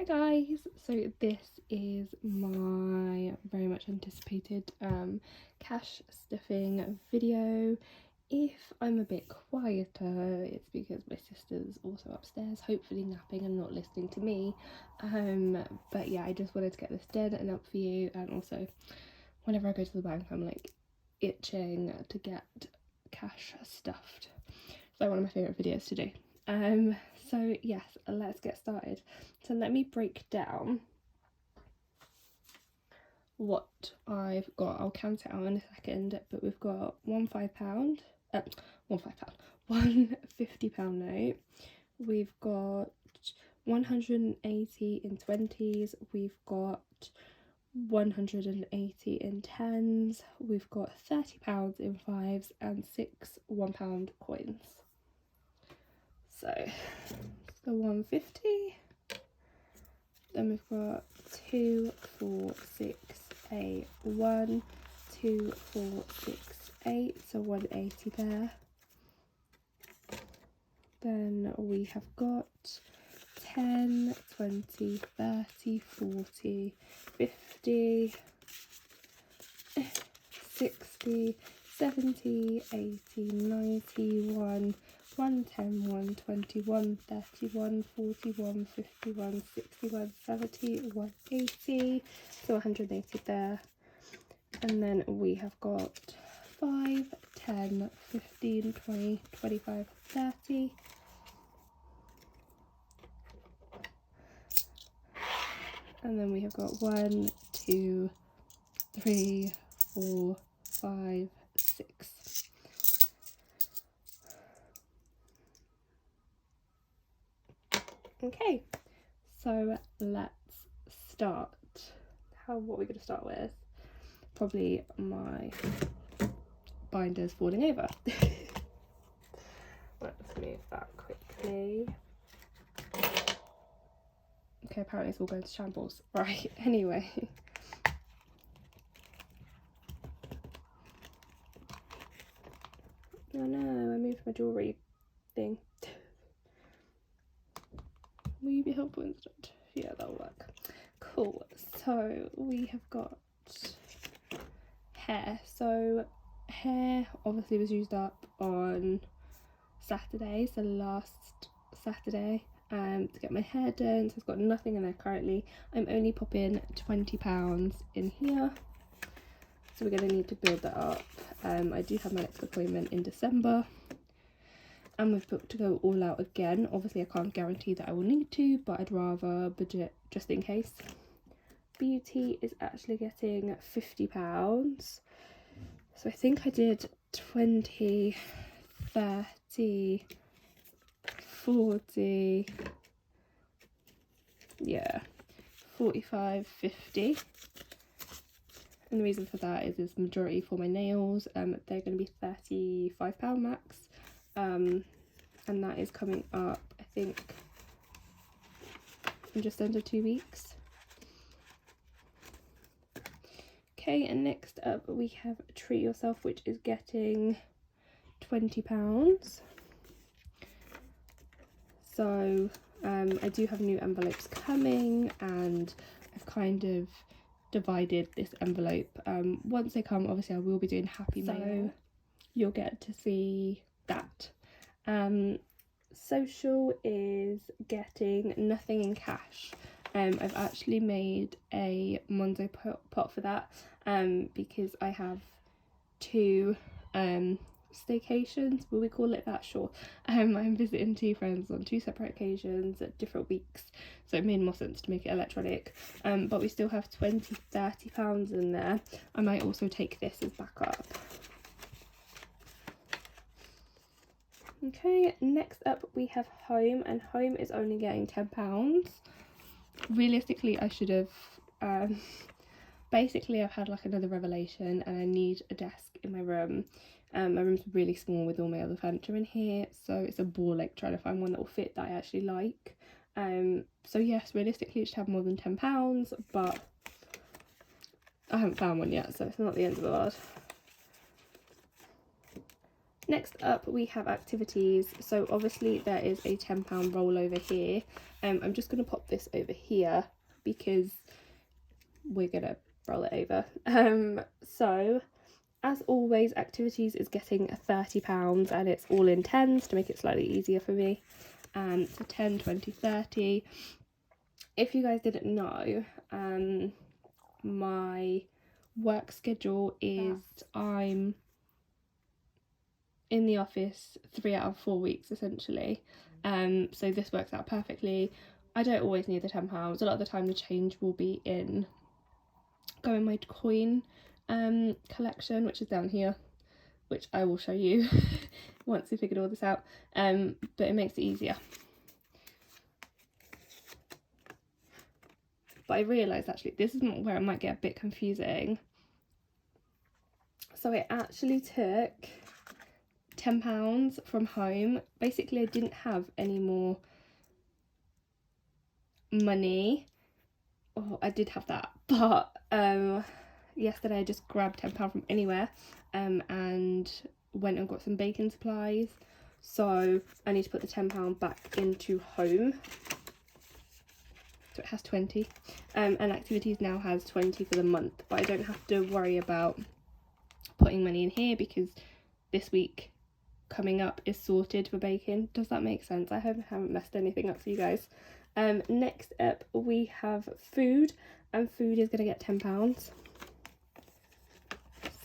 Hi guys, so this is my very much anticipated cash stuffing video. If I'm a bit quieter, it's because my sister's also upstairs, hopefully napping and not listening to me. But yeah, I just wanted to get this done and up for you, and also whenever I go to the bank I'm like itching to get cash stuffed. It's like one of my favourite videos to do. So yes, let's get started. So let me break down what I've got. I'll count it out in a second, but we've got one £50 note. We've got 180 in 20s. We've got 180 in 10s. We've got £30 in 5s and 6 £1 coins. So the 150, then we've got 2, 4, 6, 8, 1, 2, 4, 6, 8, so 180 there. Then we have got 10, 20, 30, 40, 50, 60, 70, 80, 90, 110, 120, 130, 140, 151, 61, 70, 180, so 180 there. And then we have got 5, 10, 15, 20, 25, 30. And then we have got 1, 2, 3, 4, 5, 6. Okay, so let's start. What are we going to start with? Probably my binders falling over. Let's move that quickly. Okay, apparently it's all going to shambles. Right, anyway. Oh no, I moved my jewellery thing. Will you be helpful instead? Yeah, that'll work. Cool. So we have got hair. So hair obviously was used up on Saturday, so last Saturday, to get my hair done. So I've got nothing in there currently. I'm only popping £20 in here. So we're going to need to build that up. I do have my next appointment in December. And we've booked to go all out again. Obviously I can't guarantee that I will need to, but I'd rather budget just in case. Beauty is actually getting £50. So I think I did 20, 30, 40, yeah, 45, 50. And the reason for that is the majority for my nails. They're going to be £35 max. And that is coming up, I think, in just under 2 weeks. Okay, and next up we have Treat Yourself, which is getting £20. So I do have new envelopes coming, and I've kind of divided this envelope. Once they come, obviously I will be doing Happy Mail, so you'll get to see that. Social is getting nothing in cash. I've actually made a Monzo pot for that, because I have 2 staycations, will we call it that? Sure. I'm visiting 2 friends on 2 separate occasions at different weeks, so it made more sense to make it electronic. But we still have £20-30 in there. I might also take this as backup. Okay, next up we have Home, and Home is only getting £10. Realistically I should have, basically I've had like another revelation and I need a desk in my room. My room's really small with all my other furniture in here, so it's a ball like trying to find one that will fit that I actually like. So yes, realistically it should have more than £10, but I haven't found one yet, so it's not the end of the world. Next up we have activities. So obviously there is a £10 rollover here. I'm just going to pop this over here because we're going to roll it over. So as always, activities is getting £30 and it's all in tens to make it slightly easier for me. So 10, 20, 30. If you guys didn't know, my work schedule is I'm in the office 3 out of 4 weeks essentially. So this works out perfectly. I don't always need the £10. A lot of the time the change will be in my coin collection, which is down here, which I will show you once we figured all this out. But it makes it easier. But I realised actually this is where it might get a bit confusing. So I actually took £10 from home. Basically I didn't have any more money. Oh, I did have that, but yesterday I just grabbed £10 from anywhere and went and got some baking supplies. So I need to put the £10 back into home. So it has 20 and activities now has 20 for the month, but I don't have to worry about putting money in here because this week coming up is sorted for baking. Does that make sense? I hope I haven't messed anything up for you guys. Next up we have food, and food is going to get £10.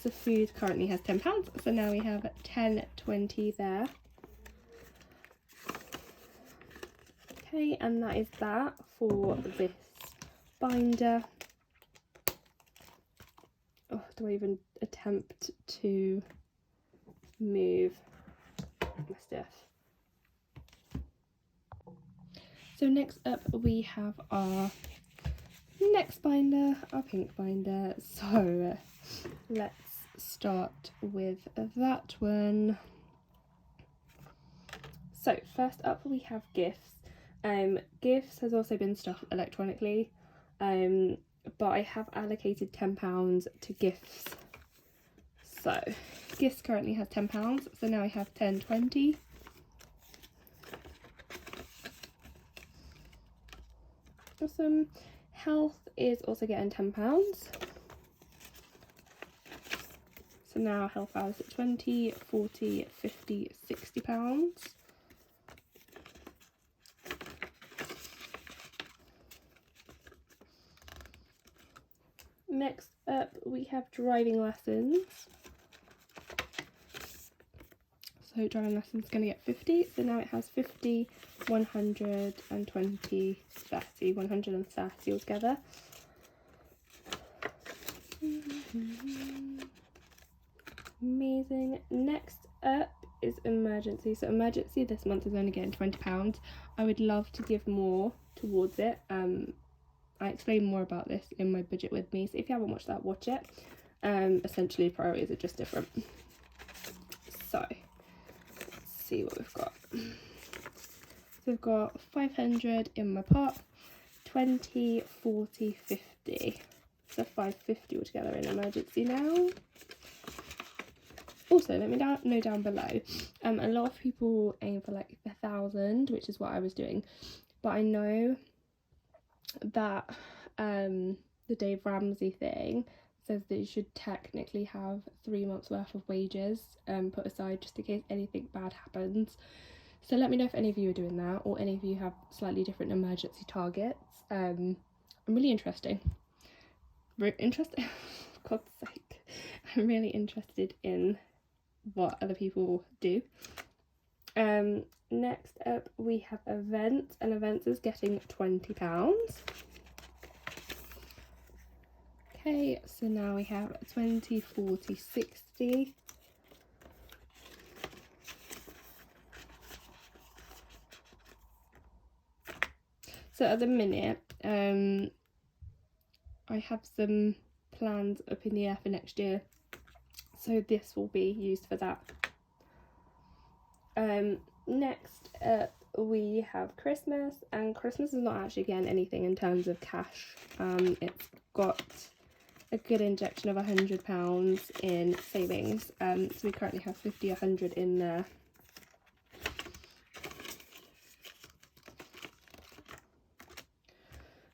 So food currently has £10, so now we have 10, 20 there. Okay, and that is that for this binder. Oh, do I even attempt to move my stuff? So next up we have our next binder, our pink binder. So let's start with that one. So first up we have gifts. Gifts has also been stuffed electronically, but I have allocated £10 to gifts. So gifts currently has £10, so now I have 10, 20. Awesome. Health is also getting £10. So now health has 20, 40, 50, £60. Next up we have driving lessons. So driving lessons is going to get 50, so now it has 50, 100 and 20, 30, 130 altogether. Amazing. Next up is emergency. So emergency this month is only getting £20. I would love to give more towards it. I explain more about this in my budget with me, so if you haven't watched that, watch it. Essentially priorities are just different. So let's see what we've got. So we've got 500 in my pot, 20, 40, 50. So 550 altogether in emergency now. Also, let me know down below. A lot of people aim for like 1,000, which is what I was doing, but I know that the Dave Ramsey thing says that you should technically have 3 months worth of wages put aside just in case anything bad happens. So let me know if any of you are doing that, or any of you have slightly different emergency targets. I'm really interested. For God's sake, I'm really interested in what other people do. Next up we have events, and events is getting £20. Okay, so now we have 20, 40, 60. So at the minute, I have some plans up in the air for next year, so this will be used for that. Next up we have Christmas, and Christmas is not actually getting anything in terms of cash. It's got a good injection of £100 in savings. So we currently have 50, 100 in there.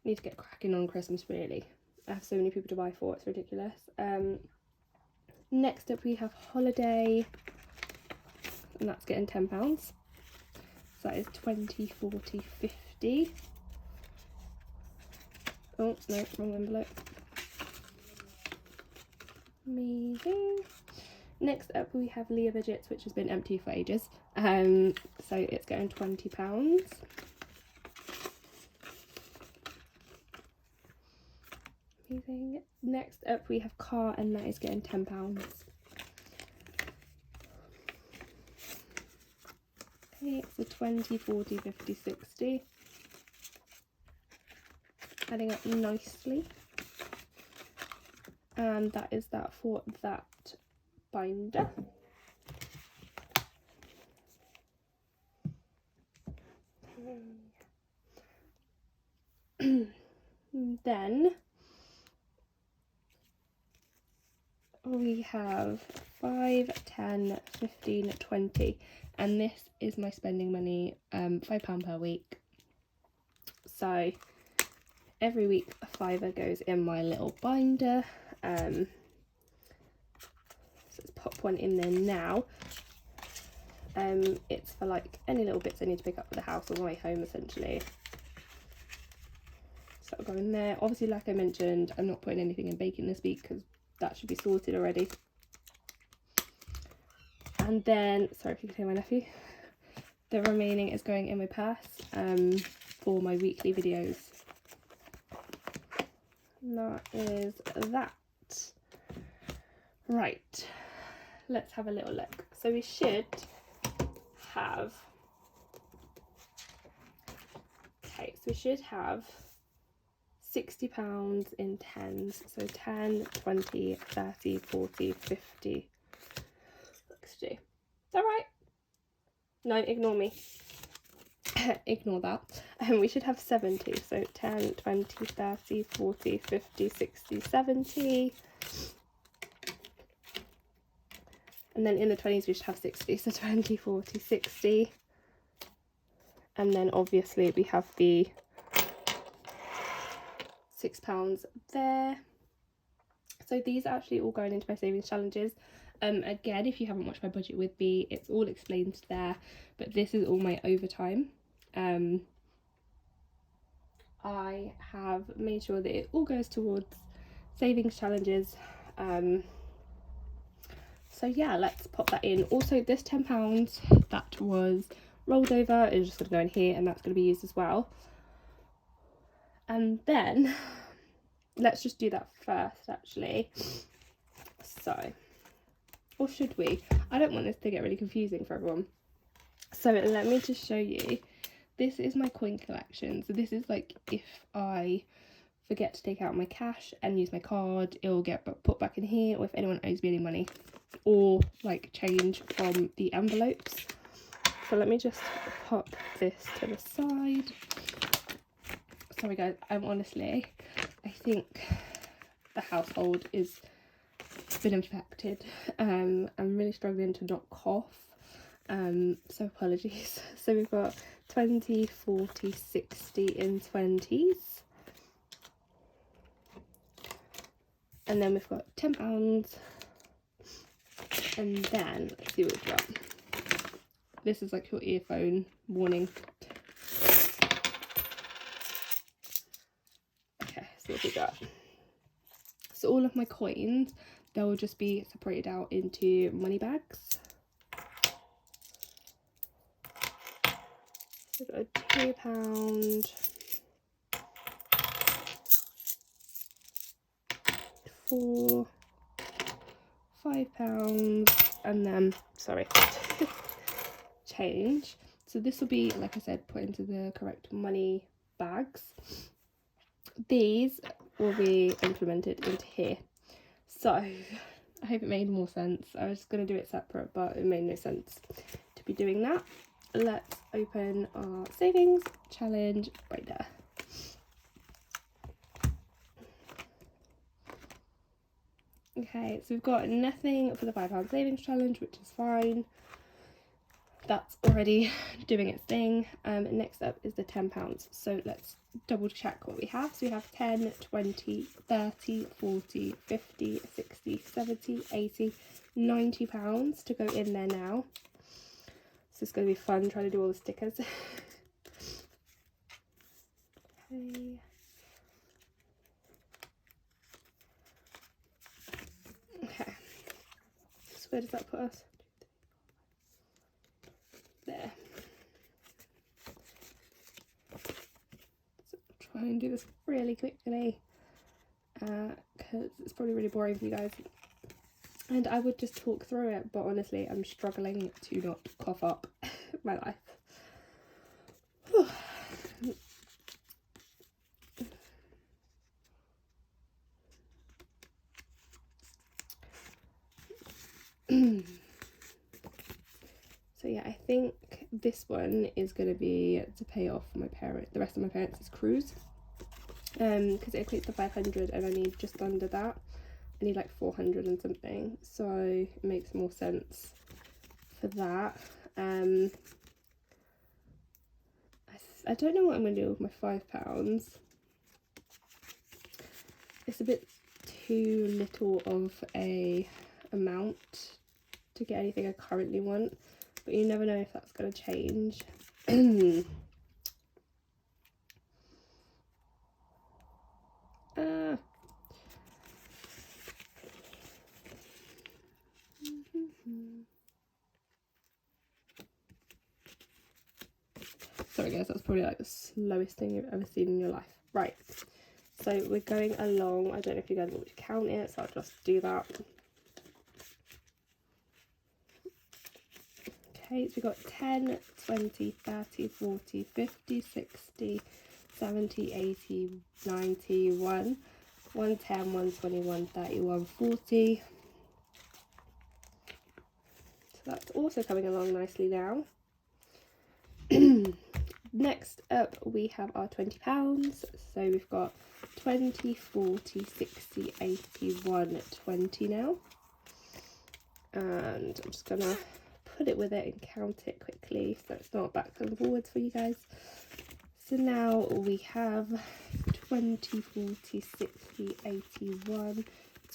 Need to get cracking on Christmas, really. I have so many people to buy for, it's ridiculous. Next up we have holiday, and that's getting £10. So that is 20, 40, 50. Oh no, wrong envelope. Amazing. Next up we have Leah Budgets, which has been empty for ages. So it's getting £20. Amazing. Next up we have car, and that is getting £10. Okay, so 20, 40, 50, 60. Adding up nicely. And that is that for that binder. Then we have 5, 10, 15, 20, and this is my spending money, £5 per week. So every week a fiver goes in my little binder. So let's pop one in there now. It's for like any little bits I need to pick up for the house on the way home, essentially. So I'll go in there. Obviously, like I mentioned, I'm not putting anything in baking this week because that should be sorted already. And then, sorry if you can hear my nephew, the remaining is going in my purse for my weekly videos. And that is that. Right, let's have a little look. So we should have, okay, so we should have £60 in tens. So 10, 20, 30, 40, 50, 60. Is that right? No, ignore me. Ignore that. We should have 70. So 10, 20, 30, 40, 50, 60, 70. And then in the 20s we should have 60. So 20, 40, 60. And then obviously we have the £6 there. So these are actually all going into my savings challenges. Again, if you haven't watched my budget with me, it's all explained there, but this is all my overtime. I have made sure that it all goes towards savings challenges. So yeah, let's pop that in. Also, this £10 that was rolled over is just going to go in here, and that's going to be used as well. And then let's just do that first, actually. So, or should we? I don't want this to get really confusing for everyone. So let me just show you. This is my coin collection. So this is like if I forget to take out my cash and use my card, it will get put back in here, or if anyone owes me any money, or like change from the envelopes. So let me just pop this to the side. Sorry guys, I'm honestly, I think the household is been infected. I'm really struggling to not cough, so apologies. So we've got 20, 40, 60 in 20s, and then we've got £10, and then let's see what we've got. This is like your earphone warning. Okay, so what we got. So all of my coins, they will just be separated out into money bags. So we've got a £2, £4, £5, and then, sorry, change. So this will be, like I said, put into the correct money bags. These will be implemented into here. So I hope it made more sense. I was going to do it separate, but it made no sense to be doing that. Let's open our savings challenge right there. Okay, so we've got nothing for the £5 savings challenge, which is fine. That's already doing its thing. Next up is the £10. So let's double check what we have. So we have 10, 20, 30, 40, 50, 60, 70, 80, £90 to go in there now. So it's going to be fun trying to do all the stickers. Okay. Okay. So where does that put us? There. So try and do this really quickly because it's probably really boring for you guys. And I would just talk through it, but honestly, I'm struggling to not cough up my life. So yeah, I think this one is going to be to pay off the rest of my parents' cruise. Because it equates to 500 and I need just under that. I need like 400 and something, so it makes more sense for that. I don't know what I'm going to do with my £5. It's a bit too little of a amount to get anything I currently want, but you never know if that's going to change. Sorry guys, that's probably like the slowest thing you've ever seen in your life. Right, so we're going along. I don't know if you guys want me to count it, so I'll just do that. Okay, so we've got 10, 20, 30, 40, 50, 60, 70, 80, 90, 110, 120, 130, 140. So that's also coming along nicely now. Next up we have our £20. So we've got 20, 40, 60, 80, 120 now. And I'm just gonna put it with it and count it quickly so it's not backwards and forwards for you guys. So now we have 20, 40, 60, 81,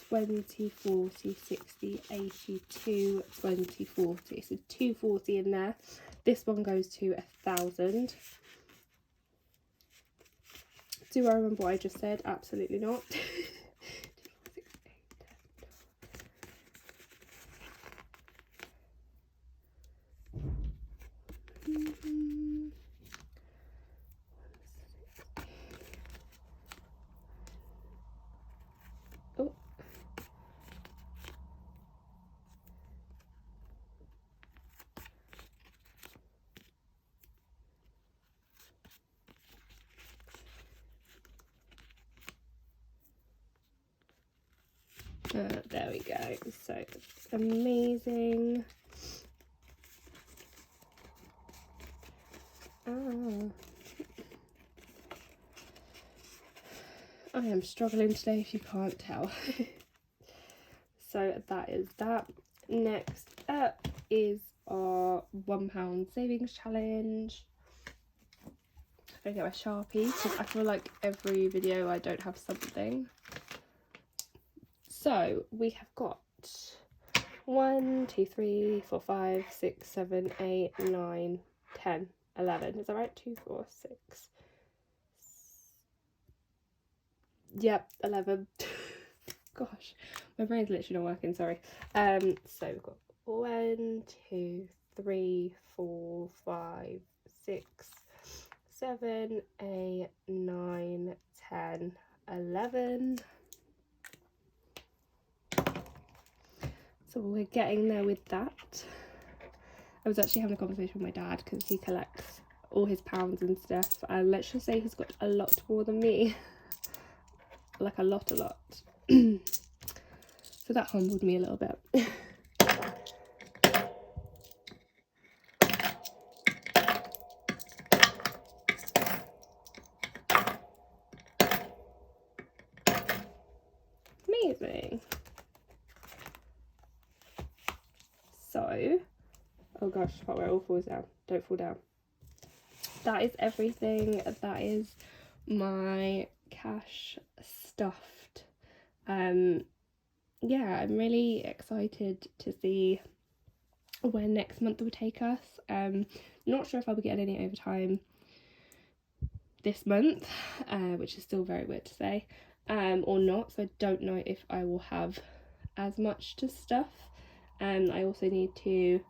20, 40, 60, 82, 20, 40. So 240 in there. This one goes to 1,000. Do I remember what I just said? Absolutely not. Oh. There we go. So amazing. I am struggling today if you can't tell. So that is that. Next up is our £1 savings challenge. I'm gonna get my Sharpie because I feel like every video I don't have something. So we have got 1, 2, 3, 4, 5, 6, 7, 8, 9, 10, 11. Is that right? 2, 4, 6. Yep, 11. Gosh, my brain's literally not working, sorry. So we've got 1, 2, 3, 4, 5, 6, 7, 8, 9, 10, 11. So we're getting there with that. I was actually having a conversation with my dad because he collects all his pounds and stuff, and let's just say he's got a lot more than me. Like a lot. So that humbled me a little bit. Amazing. Oh gosh, part where it all falls down. Don't fall down. That is everything. That is my cash stuffed. Yeah, I'm really excited to see where next month will take us. Not sure if I'll be getting any overtime this month, which is still very weird to say, or not. So I don't know if I will have as much to stuff. I also need to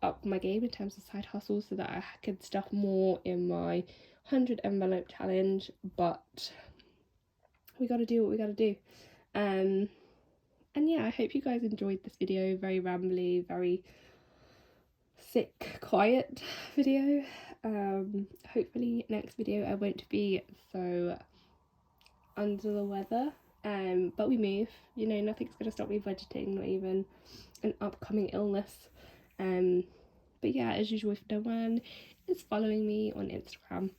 up my game in terms of side hustles so that I can stuff more in my 100 envelope challenge, but we gotta do what we gotta do. And yeah, I hope you guys enjoyed this video. Very rambly, very sick, quiet video. Hopefully next video I won't be so under the weather. But we move, you know, nothing's gonna stop me budgeting, not even an upcoming illness. But yeah, as usual, if no one is following me on Instagram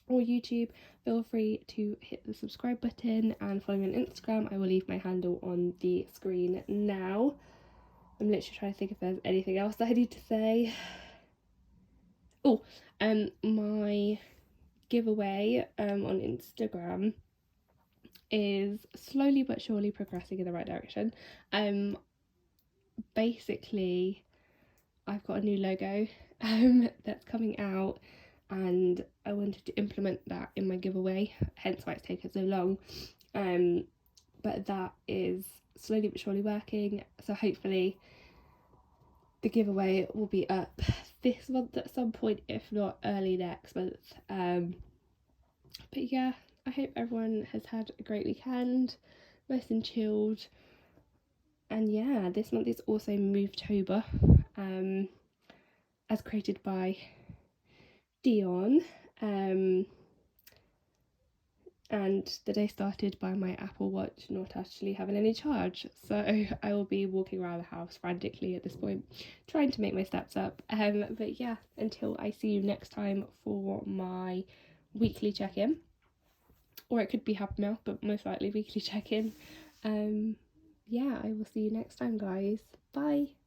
or YouTube, feel free to hit the subscribe button and follow me on Instagram. I will leave my handle on the screen now. I'm literally trying to think if there's anything else that I need to say. Oh, my giveaway on Instagram is slowly but surely progressing in the right direction. Basically, I've got a new logo that's coming out, and I wanted to implement that in my giveaway, hence why it's taken so long. But that is slowly but surely working, so hopefully the giveaway will be up this month at some point, if not early next month. But yeah, I hope everyone has had a great weekend, nice and chilled. And yeah, this month is also Movetober, as created by Dion, and the day started by my Apple Watch not actually having any charge, so I will be walking around the house frantically at this point, trying to make my steps up. But yeah, until I see you next time for my weekly check-in, or it could be happy mail, but most likely weekly check-in. Yeah, I will see you next time, guys. Bye.